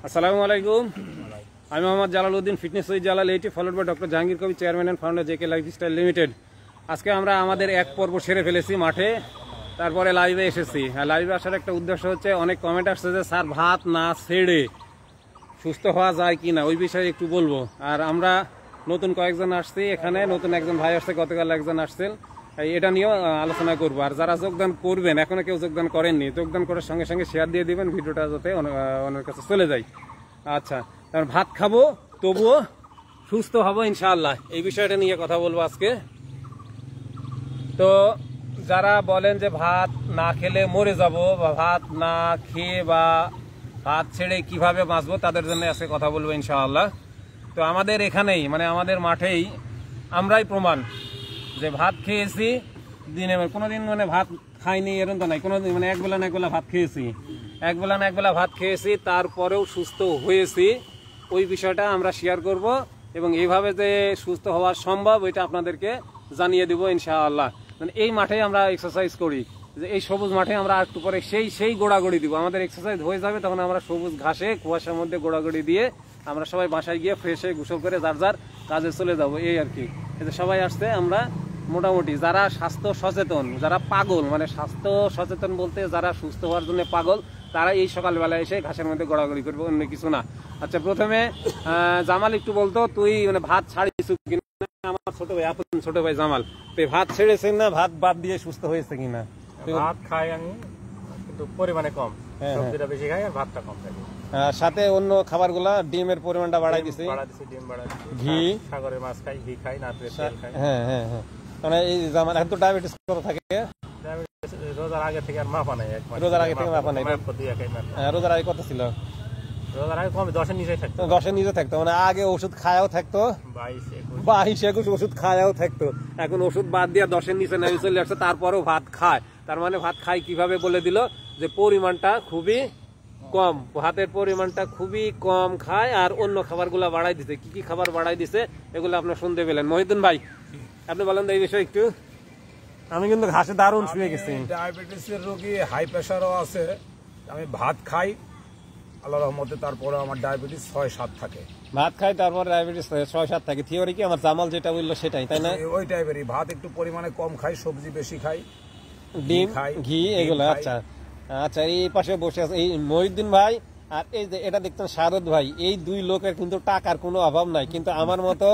আসসালামু আলাইকুম। আমি Mohammad Jalaluddin, fitness with Jalal 80 followed by doctor Jahangir Kabir, chairman and founder JK lifestyle limited. আজকে আমরা আমাদের এক পর্ব সেরে ফেলেছি মাঠে, তারপরে লাইভে এসেছি। লাইভে আসার একটা উদ্দেশ্য হচ্ছে, অনেক কমেন্ট আসছে যে স্যার ভাত না ছেড়ে সুস্থ হওয়া যায় কি না, ওই বিষয়ে একটু বলবো। আর আমরা নতুন কয়েকজন আসছি এখানে, নতুন একজন ভাই আসছে, গতকাল একজন আসছেন, এটা নিয়েও আলোচনা করবো। আর যারা যোগদান করবেন, এখনো কেউ যোগদান করেননি, যোগদান করার সঙ্গে সঙ্গে শেয়ার দিয়ে দিবেন ভিডিওটা, যাতে অনেকের কাছে চলে যায়। আচ্ছা, তার ভাত খাবো তবুও সুস্থ হব ইনশাআল্লাহ, এই বিষয়টা নিয়ে কথা বলবো আজকে। তো যারা বলেন যে ভাত না খেলে মরে যাব, বা ভাত না খেয়ে বা ভাত ছেড়ে কিভাবে বাঁচবো, তাদের জন্য আজকে কথা বলবো ইনশাআল্লাহ। তো আমাদের এখানেই, মানে আমাদের মাঠেই আমরাই প্রমাণ যে ভাত খেয়েছি দিনে, কোনোদিন মানে ভাত খাইনি এরকম তো নাই, কোনোদিন মানে একবেলা না একবেলা ভাত খেয়েছি, একবেলা না একবেলা ভাত খেয়েছি, তারপরেও সুস্থ হয়েছি। ওই বিষয়টা আমরা শেয়ার করব, এবং এইভাবে যে সুস্থ হওয়া সম্ভব ওইটা আপনাদেরকে জানিয়ে দেবো ইনশাআল্লাহ। মানে এই মাঠে আমরা এক্সারসাইজ করি, যে এই সবুজ মাঠে আমরা একটু পরে সেই গোড়াগড়ি দিব, আমাদের এক্সারসাইজ হয়ে যাবে, তখন আমরা সবুজ ঘাসে কুয়াশার মধ্যে গোড়াগড়ি দিয়ে আমরা সবাই বাসায় গিয়ে ফ্রেশ হয়ে গোসল করে যার যার কাজে চলে যাব, এই আর কি। এতে সবাই আসছে, আমরা মোটামুটি যারা স্বাস্থ্য সচেতন, যারা পাগল, মানে স্বাস্থ্য সচেতন বলতে যারা সুস্থ হওয়ার জন্য পাগল, তারা এই সকালবেলা এসে ঘাসের মধ্যে গড়াগড়ি করবে, অন্য কিছু না। আচ্ছা, প্রথমে জামাল একটু বলতো, তুই মানে ভাত ছাড়িস কিনা? আমার ছোট ভাই, আপন ছোট ভাই জামাল, তুই ভাত ছেড়েছেন না ভাত বাদ দিয়ে সুস্থ হয়েছে কিনা? ভাত খাই আমি, কিন্তু পরিমাণে কম, সবজিটা বেশি খাই আর ভাতটা কম খাই। সাথে অন্য খাবারগুলা, ডিমের পরিমাণটা বাড়াই দিছি, ডিম বাড়াই দিছি, ঘি, সাগরের মাছ খাই, ঘি খাই, নারকেল তেল খাই। হ্যাঁ হ্যাঁ হ্যাঁ, মানে এই জামাল এখন তো ডায়াবেটিস কত থাকে? রোজার আগে থেকে আর মাপা নাই, রোজার আগে থেকে মাপা নাই। রোজার আগে কত ছিল? রোজার আগে কম 10-এর নিচে থাকতো। 10-এর নিচে থাকতো, মানে আগে ওষুধ খায়াও থাকতো, 22-21 ওষুধ খায়াও থাকতো, এখন ওষুধ বাদ দিয়ে 10-এর নিচে নেমে চলে আসছে, তারপরেও ভাত খায়। তার মানে ভাত খায় কিভাবে বলে দিল, যে পরিমাণটা খুবই কম, ভাতের পরিমাণটা খুবই কম খায়, আর অন্য খাবারগুলো বাড়াই দিছে। কি কি খাবার বাড়াই দিছে এগুলো আপনার শুনতে পেলেন। মহিউদ্দিন ভাই, আপনি বলেন এই বিষয়ে একটু। আমি কিন্তু ঘাসে দারুণ শুয়ে গেছি। ডায়াবেটিসের রোগী, হাই প্রেশারও আছে। আমি ভাত খাই আল্লাহর রহমতে, তারপরে আমার ডায়াবেটিস 6-7 থাকে। ভাত খাই তারপর ডায়াবেটিস 6-7 থাকে। থিওরি কি আমার জামাল যেটা বললো সেটাই, তাই না? ওই টাইপেরই। ভাত একটু পরিমাণে কম খাই, সবজি বেশি খাই, ডিম, ঘি, এগুলো। আচ্ছা আচ্ছা, এই পাশে বসে আছে এই মহিউদ্দিন ভাই, আর এই যে এটা দেখতেন শাহাদত ভাই। এই দুই লোকের কিন্তু টাকার কোনো অভাব নাই, কিন্তু আমার মতো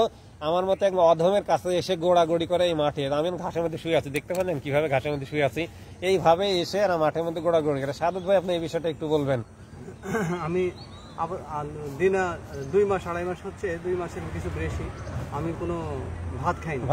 এক অধমের কাছে এসে গোড়াগড়ি করে এই মাঠে। আমি ঘাসের মধ্যে শুয়ে আছি, দেখতে পাচ্ছেন কিভাবে ঘাসের মধ্যে শুয়ে আছি, এইভাবে এসে আর মাঠের মধ্যে গোড়াগড়ি করে। শাহাদত ভাই, আপনি এই বিষয়টা একটু বলবেন। আমি দিনে 2 মাস 2.5 মাস হচ্ছে, 2 মাসের কিছু বেশি আমি কোনো ভাত খাইনি,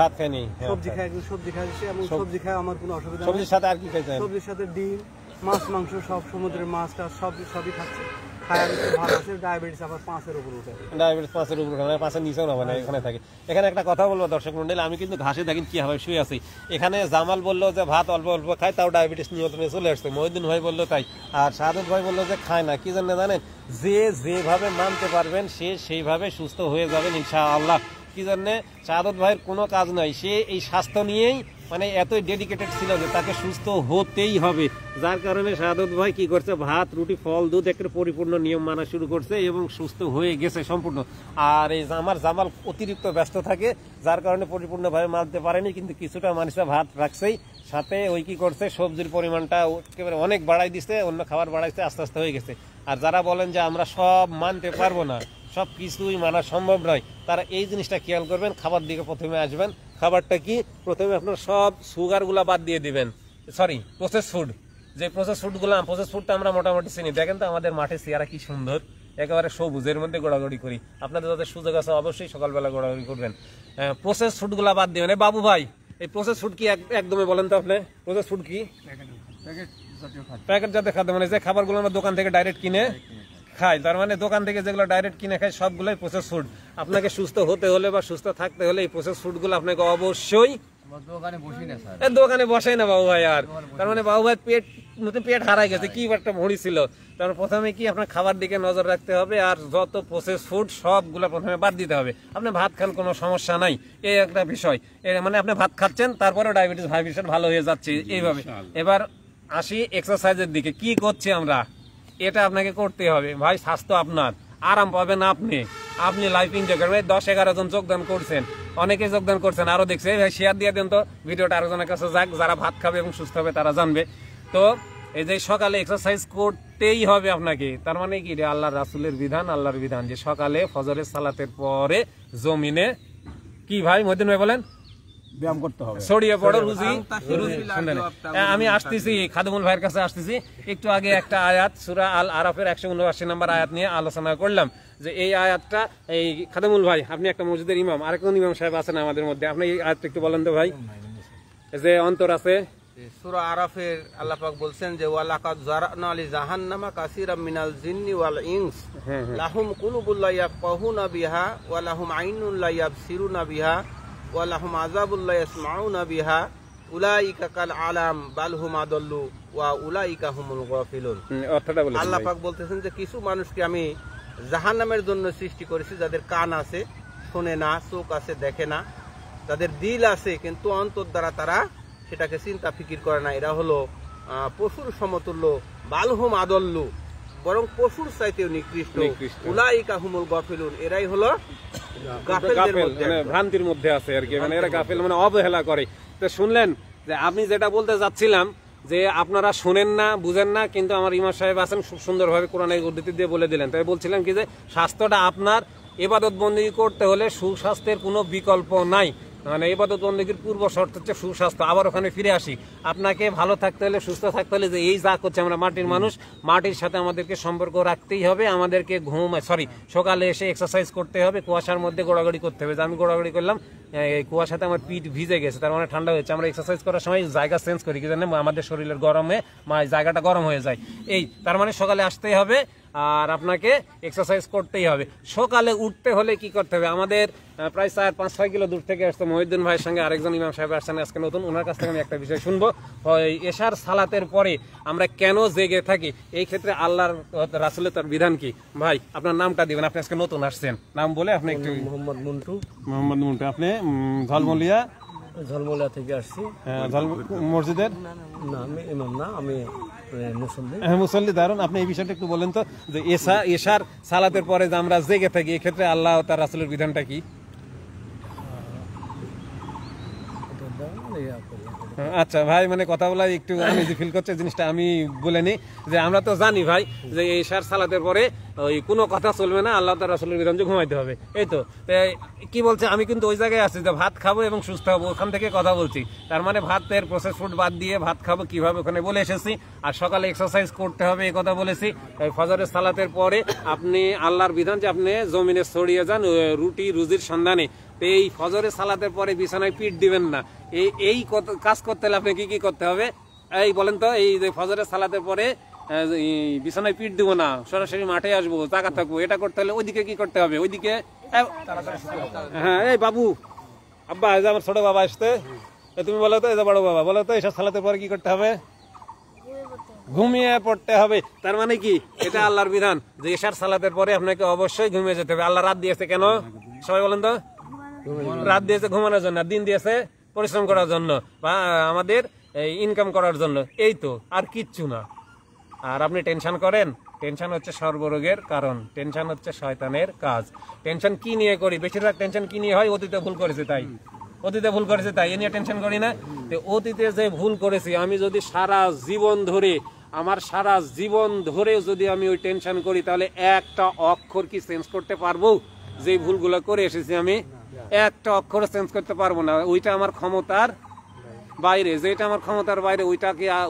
সবজি খাই, সবজি খাইছি, এবং সবজি খাই আমার কোনো অসুবিধা নেই। সবজির সাথে আর কি খাইছেন? সবজির সাথে ডিম, মাছ, মাংস, সব সমুদ্রের মাছটা সবই খাচ্ছি, খাই। আমি খুব ভালো আছে। ডায়াবেটিস আবার 5-এর উপর উঠে, ডায়াবেটিস 5-এর উপর উঠে, 5-এর নিচেও না, মানে এখানে থাকে। এখানে একটা কথা বলবো দর্শক মন্ডলী, আমি কিন্তু ঘাসে দেখেন কিভাবে শুয়ে আছি। এখানে জামাল বললো যে ভাত অল্প অল্প খায়, তাও ডায়াবেটিস নিয়ন্ত্রণে চলে আসছে। মহিউদ্দিন ভাই বললো তাই, আর শাহাদত ভাই বললো যে খায় না। কি জন্য জানেন? যেভাবে মানতে পারবেন সেইভাবে সুস্থ হয়ে যাবেন ইনশাআল্লাহ। কি জন্য? শাহাদত ভাইয়ের কোনো কাজ নাই, সে এই স্বাস্থ্য নিয়েই মানে এতই ডেডিকেটেড ছিল যে তাকে সুস্থ হতেই হবে। যার কারণে শাহাদত ভাই কি করছে, ভাত, রুটি, ফল, দুধ একটা পরিপূর্ণ নিয়ম মানা শুরু করছে, এবং সুস্থ হয়ে গেছে সম্পূর্ণ। আর এই আমার জামাল অতিরিক্ত ব্যস্ত থাকে, যার কারণে পরিপূর্ণভাবে মানতে পারেনি, কিন্তু কিছুটা মানুষরা ভাত রাখছেই, সাথে ওই কি করছে, সবজির পরিমাণটা একেবারে অনেক বাড়াই দিচ্ছে, অন্য খাবার বাড়াইছে, আস্তে আস্তে হয়ে গেছে। আর যারা বলেন যে আমরা সব মানতে পারবো না, সব কিছুই মানা সম্ভব নয়, তারা এই জিনিসটা খেয়াল করবেন। খাবার দিকে প্রথমে আসবেন। খাবারটা কি? প্রথমে আপনার সব সুগারগুলা বাদ দিয়ে দিবেন, সরি প্রসেস ফুড। যে প্রসেস ফুডটা আমরা মোটামুটি চিনি। দেখেন তো আমাদের মাঠে চেয়ারা কি সুন্দর, একেবারে সবুজের মধ্যে গোড়াগড়ি করি। আপনাদের যাদের সুযোগ আছে অবশ্যই সকালবেলা গোড়াগড়ি করবেন। প্রসেস ফুডগুলা বাদ দিবেন। বাবু ভাই, এই প্রসেস ফুড কি একদমই বলেন তো আপনি, প্রসেস ফুড কি? প্যাকেট জাতীয় খাদ্য, মানে যে খাবারগুলো আমরা দোকান থেকে ডাইরেক্ট কিনে খাই, তার মানে দোকান থেকে যেগুলো ডাইরেক্ট কিনে খাই সবগুলোই প্রসেস ফুড। আপনাকে সুস্থ হতে হলে বা সুস্থ থাকতে হলে এই প্রসেস ফুডগুলো আপনাকে অবশ্যই দোকানে বসাই না বাবু ভাই। আর তার মানে বাবু ভাই পেট হারাই গেছে, কি একটা ভুঁড়ি ছিল। তার প্রথমে কি আপনার খাবার দিকে নজর রাখতে হবে, আর যত প্রসেস ফুড সবগুলো প্রথমে বাদ দিতে হবে। আপনি ভাত খান, কোনো সমস্যা নাই, এই একটা বিষয়। মানে আপনি ভাত খাচ্ছেন, তারপরে ডায়াবেটিস ভালো হয়ে যাচ্ছে এইভাবে। এবার আসি এক্সারসাইজের দিকে। কি করছি আমরা, এটা আপনাকে করতে হবে ভাই। স্বাস্থ্য আপনার, আরাম পাবেন আপনি, আপনি লাইফ এনজয় করবেন। 10-11 জন যোগদান করছেন, অনেকে যোগদান করছেন, আরো দেখছে। ভাই শেয়ার দিয়ে দেন তো ভিডিওটা আরো জনের কাছে যাক, যারা ভাত খাবে এবং সুস্থ হবে তারা জানবে। তো এই যে সকালে এক্সারসাইজ করতেই হবে আপনাকে, তার মানে কি আল্লাহ রাসূলের বিধান, আল্লাহর বিধান যে সকালে ফজরের সালাতের পরে জমিনে কি ভাই মহিউদ্দিন ভাই বলেন ব্যায়াম করতে হবে, ছড়িয়ে পড়ো রুজি। আমি আসতেছি খাদিমুল ভাইয়ের কাছে আসতেছি। একটু আগে একটা আয়াত সূরা আল আরাফের 179 নম্বর আয়াত নিয়ে আলোচনা করলাম, যে এই আয়াতটা এই খাদিমুল ভাই আপনি একটা মসজিদের ইমাম, আরেকজন ইমাম সাহেব আছেন আমাদের মধ্যে, আপনি এই আয়াতটা একটু বলেন তো ভাই। যে অন্তর আছে সূরা আরাফের আল্লাহ পাক বলছেন যে ওয়ালাকাদ জারানা লি জাহান্নামা কাসীরাম মিনাল জিন্নি ওয়াল ইনস লাহুম কুলুবুল লা ইয়াফকাহুনা বিহা ওয়া লাহুম আইনুন লা ইয়াবসিরুনা বিহা ওয়া লাহুম আযাবুল লা ইয়াসমাউনা বিহা উলাইকা কাল আলাম বাল হুম আদাল্লু ওয়া উলাইকা হুমুল গাফিলুন। অর্থটা বলেন। আল্লাহ পাক বলতেছেন যে কিছু মানুষকে আমি জাহান্নামের জন্য সৃষ্টি করেছি, যাদের কান আছে শোনে না, চোখ আছে দেখে না, যাদের দিল আছে কিন্তু অন্তর দ্বারা তারা সেটাকে চিন্তা ফিকির করে না। এরা হলো পশুর সমতুল্য, বালহুম আদল্লু, বরং পশুর চাইতেও নিকৃষ্ট। উলাইকা হুমুল গাফিলুন, এরাই হলো গাফেলদের মধ্যে, মানে ভ্রান্তির মধ্যে আছে আর কি, মানে এরা গাফেল মানে অবহেলা করে। তো শুনলেন যে আমি যেটা বলতে যাচ্ছিলাম, যে আপনারা শুনেন না, বুঝেন না, কিন্তু আমার ইমাম সাহেব আছেন খুব সুন্দরভাবে কোরআনের উদ্ধৃতি দিয়ে বলে দিলেন। তাই বলছিলাম কি যে স্বাস্থ্যটা আপনার, ইবাদত বন্দেগী করতে হলে সুস্বাস্থ্যের কোনো বিকল্প নাই। মানে ইবাদত বন্দেগীর পূর্ব শর্ত হচ্ছে সুস্বাস্থ্য। আবার ওখানে ফিরে আসি, আপনাকে ভালো থাকতে হলে, সুস্থ থাকতে হলে, যে এই যা করছে আমরা মাটির মানুষ, মাটির সাথে আমাদেরকে সম্পর্ক রাখতেই হবে। আমাদেরকে সকালে এসে এক্সারসাইজ করতে হবে, কুয়াশার মধ্যে গোড়াগড়ি করতে হবে। যে আমি গোড়াগড়ি করলাম, এই কুয়াশাতে আমার পিঠ ভিজে গেছে, তার মানে ঠান্ডা হয়েছে। আমরা এক্সারসাইজ করার সময় জায়গা চেঞ্জ করি, কি জানেন, আমাদের শরীরের গরমে জায়গাটা গরম হয়ে যায়। এই তার মানে সকালে আসতেই হবে আর আপনাকে এক্সারসাইজ করতেই হবে। সকালে উঠতে হলে কি করতে হবে, আমাদের প্রায় 4-5-6 কিলো দূর থেকে আসতো মহিউদ্দিন ভাইয়ের সঙ্গে আরেকজন ইমাম সাহেব আসছেন আজকে নতুন, ওনার কাছ থেকে আমি একটা বিষয় শুনবো। এশার সালাতের পরে আমরা কেন জেগে থাকি, এই ক্ষেত্রে আল্লাহর রাসূলের তার বিধান কি? ভাই আপনার নামটা দিবেন, আপনি আজকে নতুন আসছেন, নাম বলে আপনি একটু। মোহাম্মদ মন্টু। মোহাম্মদ মন্টু, আপনি ঝলমলিয়া থেকে আসছি। মসজিদের না, আমি ইমাম না, আমি মুসল্লি। দারুন, আপনি এই বিষয়টা একটু বলেন তো, যে এশার সালাতের পরে যে আমরা জেগে থাকি, এক্ষেত্রে আল্লাহ তার রাসূলের বিধানটা কি? আচ্ছা ভাই, মানে কথা বলা একটু আমি যে ফিল করছে জিনিসটা আমি বলে নিই, যে আমরা তো জানি ভাই যে এশার সালাতের পরে ওই কোনো কথা চলবে না, আল্লাহ তার রাসূলের বিধান যে ঘুমাইতে হবে। এই তো কি বলছে, আমি কিন্তু ওই জায়গায় আছি যে ভাত খাবো এবং সুস্থ হবো, ওখান থেকে কথা বলছি। তার মানে ভাতের প্রসেস ফুড বাদ দিয়ে ভাত খাবো কিভাবে ওখানে বলে এসেছি। আর সকালে এক্সারসাইজ করতে হবে এই কথা বলেছি। ফজরের সালাতের পরে আপনি আল্লাহর বিধান যে আপনি জমিনে ছড়িয়ে যান রুটি রুজির সন্ধানে। এই ফজরের সালাতের পরে বিছানায় পিঠ দিবেন না। এই কাজ করতে হলে আপনি কি কি করতে হবে এই বলেন তো। এই যে ফজরের সালাতের পরে বিছানায় পিঠ দিব না, সরাসরি মাঠে আসবো, জায়গা থাকবো, এটা করতে হলে ওইদিকে কি করতে হবে, ওইদিকে হ্যাঁ। এই বাবু, আব্বা, এই যে আমার ছোট বাবা আসতে, তুমি বলো তো, এই যে বড় বাবা বলো তো, এসব সালাতের পরে কি করতে হবে? ঘুমিয়ে পড়তে হবে। তার মানে কি, এটা আল্লাহর বিধান যে এশার সালাতের পরে আপনাকে অবশ্যই ঘুমিয়ে যেতে হবে। আল্লাহ রাত দিয়েছে কেন সবাই বলেন তো? রাত দিয়েছে ঘুমানোর জন্য, দিন দিয়েছে পরিশ্রম করার জন্য বা আমাদের ইনকাম করার জন্য, এই তো, আর কিচ্ছু না। আর আপনি টেনশন করেন, টেনশন হচ্ছে সর্বরোগের কারণ, টেনশন হচ্ছে শয়তানের কাজ। টেনশন কি নিয়ে করি, বেশিরভাগ টেনশন কি নিয়ে হয়, অতীতে ভুল করেছে তাই, অতীতে ভুল করেছে তাই এ নিয়ে টেনশন করি না। অতীতে যে ভুল করেছি, আমি যদি সারা জীবন ধরে, আমার সারা জীবন ধরে যদি আমি ওই টেনশন করি, তাহলে একটা অক্ষর কি চেঞ্জ করতে পারবো? যে ভুলগুলো করে এসেছি আমি, একটা অক্ষর চেঞ্জ করতে পারবো না। ওইটা আমার ক্ষমতার বাইরে, যেটা আমার ক্ষমতার বাইরে,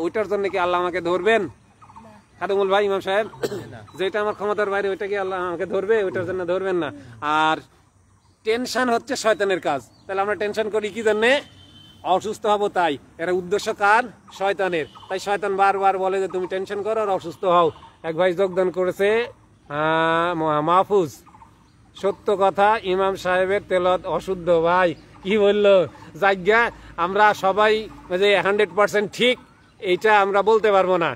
ওইটার জন্য কি আল্লাহ আমাকে ধরবেন? খাদিমুল ভাই, ইমাম সাহেব, যেটা আমার ক্ষমতার বাইরে, ওইটা কি আল্লাহ আমাকে ধরবে? ওইটার জন্য ধরবেন না। আর টেনশন হচ্ছে শয়তানের কাজ। তাহলে আমরা টেনশন করি কি জন্যে? অসুস্থ হবো তাই। এর উদ্দেশ্য কার? শয়তানের। তাই শয়তান বারবার বলে যে তুমি টেনশন করো আর অসুস্থ হও। এক ভাই যোগদান করেছে, মাহফুজ, সত্য কথা, ইমাম সাহেবের তেলাওয়াত অশুদ্ধ। ভাই কি বললো? জায়গা আমরা সবাই যে 100% ঠিক এইটা আমরা বলতে পারবো না,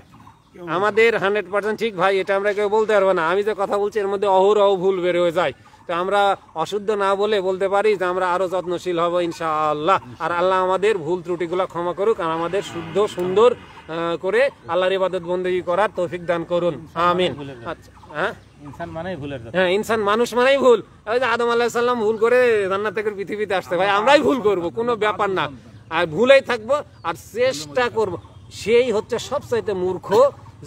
আমাদের 100% ঠিক ভাই এটা আমরা কেউ বলতে পারবো না। আমি যে কথা বলছি এর মধ্যে অহরহ ভুল বের হয়ে যায়, তো আমরা অশুদ্ধ না বলে বলতে পারি যে আমরা আরো যত্নশীল হব ইনশাআল্লাহ। আর আল্লাহ আমাদের ভুল ত্রুটিগুলো ক্ষমা করুক আর আমাদের শুদ্ধ সুন্দর করে আল্লাহর ইবাদত বন্দেগী করার তৌফিক দান করুন, আমিন। আচ্ছা, হ্যাঁ, ইনসান মানেই ভুলের জাত। হ্যাঁ, ইনসান মানুষ মানেই ভুল। ওই যে আদম আলাইহিস সালাম ভুল করে জান্নাত থেকে পৃথিবীতে আসতে, ভাই আমরাই ভুল করব, কোনো ব্যাপার না, আর ভুলেই থাকবো আর চেষ্টা করব। সেই হচ্ছে সবচাইতে মূর্খ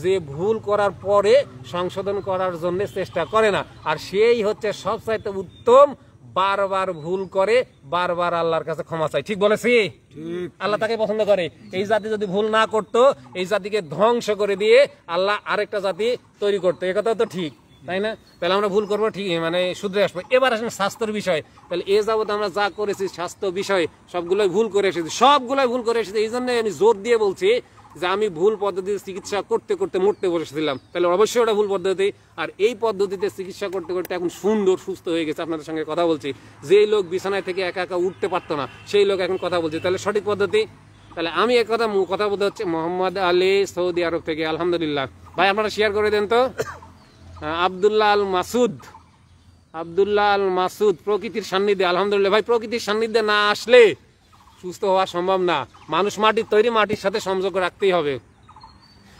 যে ভুল করার পরে সংশোধন করার জন্য চেষ্টা করে না, আর সেই হচ্ছে সবচাইতে উত্তম বারবার ভুল করে বারবার আল্লাহর কাছে ক্ষমা চাই। ঠিক বলেছি? আল্লাহ তাকে পছন্দ করে। এই জাতি যদি ভুল না করতো, এই জাতিকে ধ্বংস করে দিয়ে আল্লাহ আরেকটা জাতি তৈরি করতো, এ কথা তো ঠিক, তাই না? তাহলে আমরা ভুল করবো ঠিক, মানে শুধরে আসবো। এবার আসেন স্বাস্থ্যের বিষয়। তাহলে এ যাবত আমরা যা করেছি স্বাস্থ্য বিষয় সবগুলোই ভুল করে এসেছি, সবগুলোই ভুল করে এসেছি। এই জন্য আমি জোর দিয়ে বলছি যে আমি ভুল পদ্ধতিতে চিকিৎসা করতে করতে মরতে বসেছিলাম, তাহলে অবশ্যই ওটা ভুল পদ্ধতি। আর এই পদ্ধতিতে চিকিৎসা করতে করতে এখন সুন্দর সুস্থ হয়ে গেছে, আপনাদের সঙ্গে কথা বলছি। যেই লোক বিছানায় থেকে একা একা উঠতে পারতো না, সেই লোক এখন কথা বলছে, তাহলে সঠিক পদ্ধতি। তাহলে আমি এক কথা বলতে হচ্ছে মোহাম্মদ আলী, সৌদি আরব থেকে, আলহামদুলিল্লাহ। ভাই আপনারা শেয়ার করে দেন তো। আবদুল্লাহ আল মাসুদ, প্রকৃতির সান্নিধ্যে, আলহামদুলিল্লাহ। ভাই প্রকৃতির সান্নিধ্যে না আসলে সুস্থ হওয়া সম্ভব না। মানুষ মাটির তৈরি, মাটির সাথে সংযোগ রাখতেই হবে।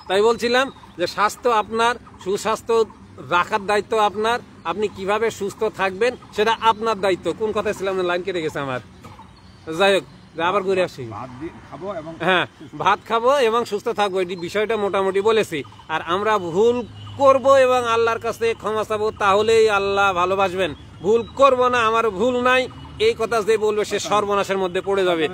তাই বলছিলাম যে স্বাস্থ্য আপনার, সুস্বাস্থ্য রাখার দায়িত্ব আপনার। আপনি কিভাবে সুস্থ থাকবেন সেটা আপনার দায়িত্ব। কোন কথা ছিলাম, লাইন কেটে গেছে আমার, যাই হোক আবার ঘুরে আসি। হ্যাঁ, ভাত খাবো এবং সুস্থ থাকবো, এই বিষয়টা মোটামুটি বলেছি। আর আমরা ভুল করব এবং আল্লাহর কাছে ক্ষমা চাবো, তাহলেই আল্লাহ ভালোবাসবেন। ভুল করব না, আমার ভুল নাই, এই কথা যে বলবে সে সর্বনাশের মধ্যে পড়ে যাবে।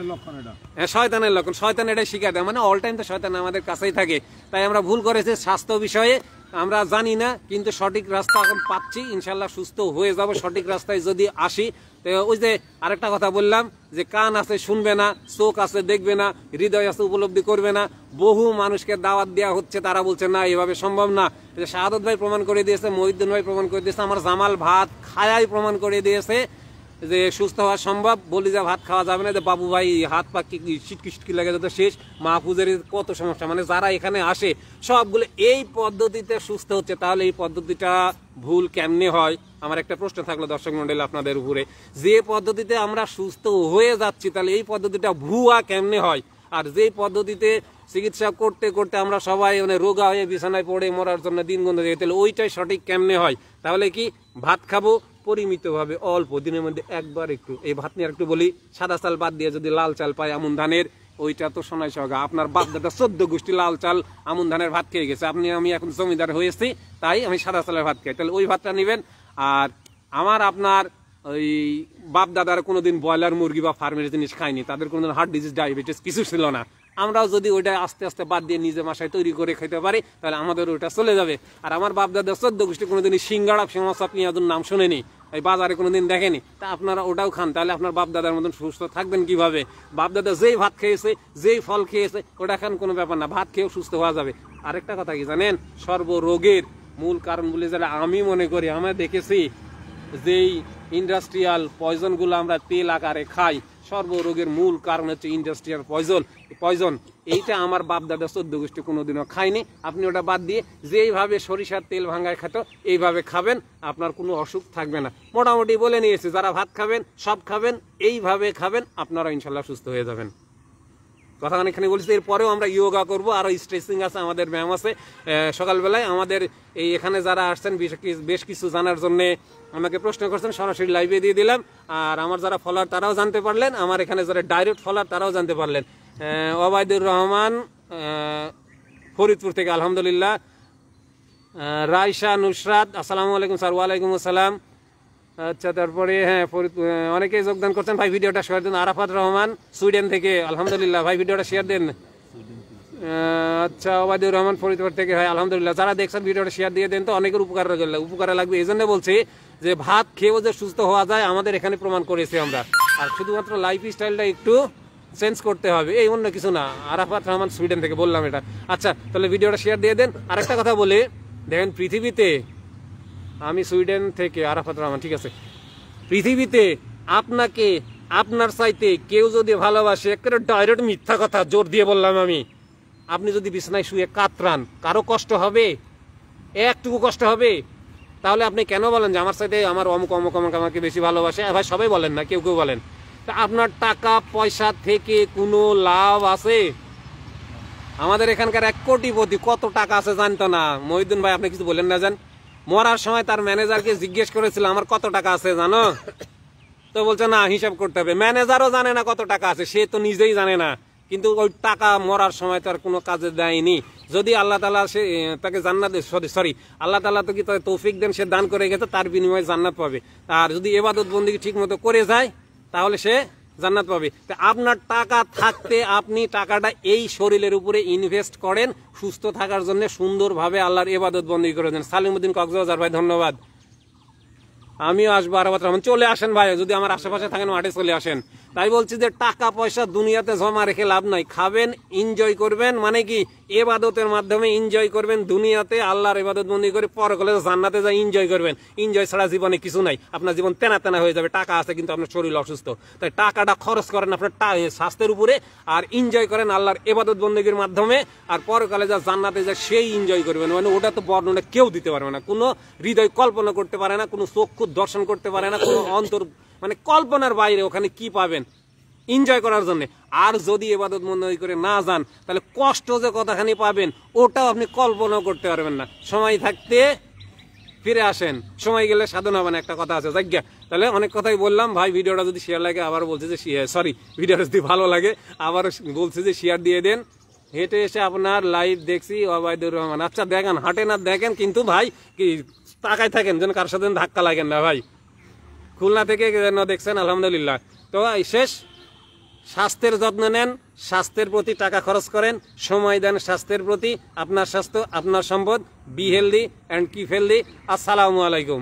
হ্যাঁ, শয়তানের লক্ষণ, শয়তান এটাই শিখায় দেয়, মানে অল টাইম তো শয়তান আমাদের কাছেই থাকে। তাই আমরা ভুল করেছি স্বাস্থ্য বিষয়ে, আমরা জানি না, কিন্তু সঠিক রাস্তা এখন পাচ্ছি, ইনশাল্লাহ সুস্থ হয়ে যাব সঠিক রাস্তায় যদি আসি। তো ওই যে আরেকটা কথা বললাম যে কান আছে শুনবে না, চোখ আছে দেখবে না, হৃদয় আছে উপলব্ধি করবে না। বহু মানুষকে দাওয়াত দেওয়া হচ্ছে, তারা বলছে না এভাবে সম্ভব না। শাহাদত ভাই প্রমাণ করে দিয়েছে, মহিউদ্দিন ভাই প্রমাণ করে দিয়েছে, আমার জামাল ভাত খায়াই প্রমাণ করে দিয়েছে যে সুস্থ হওয়া সম্ভব। বলি যে ভাত খাওয়া যাবে না, যে বাবু ভাই হাত পা সিটকি লাগে যত শেষ, মাহফুজের কত সমস্যা, মানে যারা এখানে আসে সবগুলো এই পদ্ধতিতে সুস্থ হচ্ছে। তাহলে এই পদ্ধতিটা ভুল কেমনে হয়? আমার একটা প্রশ্ন থাকলো দর্শক মন্ডলী আপনাদের উপরে, যে পদ্ধতিতে আমরা সুস্থ হয়ে যাচ্ছি তাহলে এই পদ্ধতিটা ভুয়া কেমনে হয়? আর যেই পদ্ধতিতে চিকিৎসা করতে করতে আমরা সবাই মানে রোগা হয়ে বিছানায় পড়ে মরার জন্য দিন গুণ দিয়ে, তাহলে ওইটাই সঠিক কেমনে হয়? তাহলে কি ভাত খাবো পরিমিতভাবে, অল্প দিনের মধ্যে একবার একটু। এই ভাত নিয়ে একটু বলি, সাদা চাল বাদ দিয়ে যদি লাল চাল পাই আমন ধানের, ওইটা তো সোনাই সহগা। আপনার বাপ দাদা 14 গোষ্ঠী লাল চাল আমন ধানের ভাত খেয়ে গেছে, আমি এখন জমিদার হয়েছি তাই আমি সাদা চালের ভাত খাই, তাহলে ওই ভাতটা নেবেন। আর আপনার ওই বাপ দাদারা কোনোদিন ব্রয়লার মুরগি বা ফার্মের জিনিস খায়নি, তাদের কোনোদিন হার্ট ডিজিজ ডায়াবেটিস কিছু ছিল না। আমরাও যদি ওইটা আস্তে আস্তে বাদ দিয়ে নিজে বাসায় তৈরি করে খেতে পারি তাহলে আমাদের ওইটা চলে যাবে। আর আমার বাপ দাদা 14 গোষ্ঠী কোনোদিন সিঙ্গাড়া সমস্যা পেঁয়াজুর নাম শোনেনি, এই বাজারে কোনোদিন দেখেনি, তা আপনারা ওটাও খান, তাহলে আপনার বাপ দাদার মতন সুস্থ থাকবেন কিভাবে? বাপ দাদা যেই ভাত খেয়েছে, যেই ফল খেয়েছে ওটা খান, কোনো ব্যাপার না, ভাত খেয়েও সুস্থ হওয়া যাবে। আরেকটা কথা কি জানেন, সর্বরোগের মূল কারণ বলে যারা আমি মনে করি, আমরা দেখেছি যেই ইন্ডাস্ট্রিয়াল পয়জনগুলো আমরা তেল আকারে খাই, সর্বরোগের মূল কারণ হচ্ছে ইন্ডাস্ট্রিয়াল পয়জন। এইটা আমার বাপ দাদা 14 গোষ্ঠী কোনোদিনও খায়নি। আপনি ওটা বাদ দিয়ে যেইভাবে সরিষার তেল ভাঙায় খেত এইভাবে খাবেন, আপনার কোনো অসুখ থাকবে না। মোটামুটি বলে নিয়েছি, যারা ভাত খাবেন সব খাবেন, এইভাবে খাবেন, আপনারা ইনশাল্লাহ সুস্থ হয়ে যাবেন। কথা অনেকখানি বলছি। এরপরেও আমরা ইয়োগা করব, আরো স্ট্রেচিং আছে, আমাদের ব্যায়াম আছে সকালবেলায়। আমাদের এই এখানে যারা আসছেন বেশ কিছু জানার জন্য আমাকে প্রশ্ন করছেন, সরাসরি লাইভে দিয়ে দিলাম। আর আমার যারা ফলোয়ার তারাও জানতে পারলেন, আমার এখানে যারা ডাইরেক্ট ফলোয়ার তারাও জানতে পারলেন। ওবায়দুর রহমান ফরিদপুর থেকে, আলহামদুলিল্লাহ। রাইসা নুসরাত, আসসালামু আলাইকুম স্যার। ওয়ালাইকুম আসসালাম। আচ্ছা, তারপরে হ্যাঁ অনেকেই যোগদান করছেন, ভাই ভিডিওটা শেয়ার দেন। আরাফাত রহমান সুইডেন থেকে, আলহামদুলিল্লাহ, ভাই ভিডিওটা শেয়ার দেন। আচ্ছা, ওবায়দুর রহমান ফরিদপুর থেকে, ভাই আলহামদুলিল্লাহ। যারা দেখছেন ভিডিওটা শেয়ার দিয়ে দেন, তো অনেকের উপকারে লাগবে। এই জন্য বলছি যে ভাত খেয়েও যে সুস্থ হওয়া যায় আমাদের এখানে প্রমাণ করেছি আমরা। আর শুধুমাত্র লাইফ স্টাইলটা একটু চেঞ্জ করতে হবে, এই অন্য কিছু না। আরাফাত রহমান সুইডেন থেকে বললাম এটা। আচ্ছা, তাহলে ভিডিওটা শেয়ার দিয়ে দেন। আরেকটা কথা বলে দেখেন, পৃথিবীতে, আমি সুইডেন থেকে আরাফাত রহমান, ঠিক আছে, পৃথিবীতে আপনাকে আপনার চাইতে কেউ যদি ভালোবাসে, একেবারে ডাইরেক্ট মিথ্যা কথা জোর দিয়ে বললাম আমি, আপনি যদি বিছানায় শুয়ে কাতরান, কারো কষ্ট হবে? একটুকু কষ্ট হবে? তাহলে আপনি কেন বলেন যে আমার সাথে আমার অমুক অমুক অমুক আমাকে বেশি ভালোবাসে? ভাই সবাই বলেন না, কেউ কেউ বলেন। তা আপনার টাকা পয়সা থেকে কোনো লাভ আছে? আমাদের এখানকার 1 কোটিপতি কত টাকা আছে জানতো না। মহিউদ্দিন ভাই আপনি কিছু বলেন না জান? মরার সময় তার ম্যানেজারকে জিজ্ঞেস করেছিল আমার কত টাকা আছে জানো, তো বলছে না হিসাব করতে হবে। ম্যানেজারও জানে না কত টাকা আছে, সে তো নিজেই জানে না, কিন্তু ওই টাকা মরার সময় তার কোনো কাজে দেয়নি। যদি আল্লাহ তাআলা সে তাকে জান্নাত সরি আল্লাহ তাআলা তো কি তৌফিক দেন, সে দান করে গেছে, তার বিনিময়ে জান্নাত পাবে। আর যদি ইবাদত বন্দেগী ঠিক মতো করে যায় তাহলে সে জান্নাত পাবে। তো আপনার টাকা থাকতে আপনি টাকাটা এই শরীরের উপরে ইনভেস্ট করেন, সুস্থ থাকার জন্য সুন্দরভাবে আল্লাহর ইবাদত বন্দেগী করে দেন। সালিমউদ্দিন কক্সবাজার ভাই ধন্যবাদ। আমিও আসবো আরাফাত রহমান, চলে আসেন ভাই, যদি আমার আশেপাশে থাকেন মাঠে চলে আসেন। তাই বলছি যে টাকা পয়সা দুনিয়াতে জমা রেখে লাভ নাই, খাবেন এনজয় করবেন, মানে কি ইবাদতের মাধ্যমে এনজয় করবেন দুনিয়াতে, আল্লাহর ইবাদত বন্দেগী করে পরকালে জান্নাতে যা এনজয় করবেন। এনজয় ছাড়া জীবনে কিছু নাই, আপনার জীবন তেনা তেনা হয়ে যাবে। টাকা আছে কিন্তু আপনার শরীর অসুস্থ, তাই টাকাটা খরচ করেন আপনার স্বাস্থ্যের উপরে, আর এনজয় করেন আল্লাহর ইবাদত বন্দেগীর মাধ্যমে। আর পরকালে যা জান্নাতে যা সেই এনজয় করবেন, মানে ওটা তো বর্ণনা কেউ দিতে পারবে না, কোনো হৃদয় কল্পনা করতে পারে না, কোনো চক্ষু দর্শন করতে পারে না, কোনো অন্তর মানে কল্পনার বাইরে ওখানে কি পাবেন এনজয় করার জন্য। আর যদি ইবাদত বন্দেগী করে না যান তাহলে কষ্ট যে কতখানি পাবেন ওটাও আপনি কল্পনা করতে পারবেন না। সময় থাকতে ফিরে আসেন, সময় গেলে সাধন হবে না, একটা কথা আছে জায়গা। তাহলে অনেক কথাই বললাম ভাই, ভিডিওটা যদি শেয়ার লাগে আবার বলছে যে সরি ভিডিওটা যদি ভালো লাগে আবার বলছে যে শেয়ার দিয়ে দেন। হেঁটে এসে আপনার লাইভ দেখছি ওবায়দুর রহমান, আচ্ছা দেখেন, হাঁটে না দেখেন, কিন্তু ভাই কি তাকায় থাকেন যেন কার সাথে ধাক্কা লাগেন না ভাই। খুলনা থেকে যেন দেখছেন, আলহামদুলিল্লাহ। তো শেষ, স্বাস্থ্যের যত্ন নেন, স্বাস্থ্যের প্রতি টাকা খরচ করেন, সময় দেন স্বাস্থ্যের প্রতি। আপনার স্বাস্থ্য আপনার সম্পদ। Be healthy and keep healthy. আসসালামু আলাইকুম।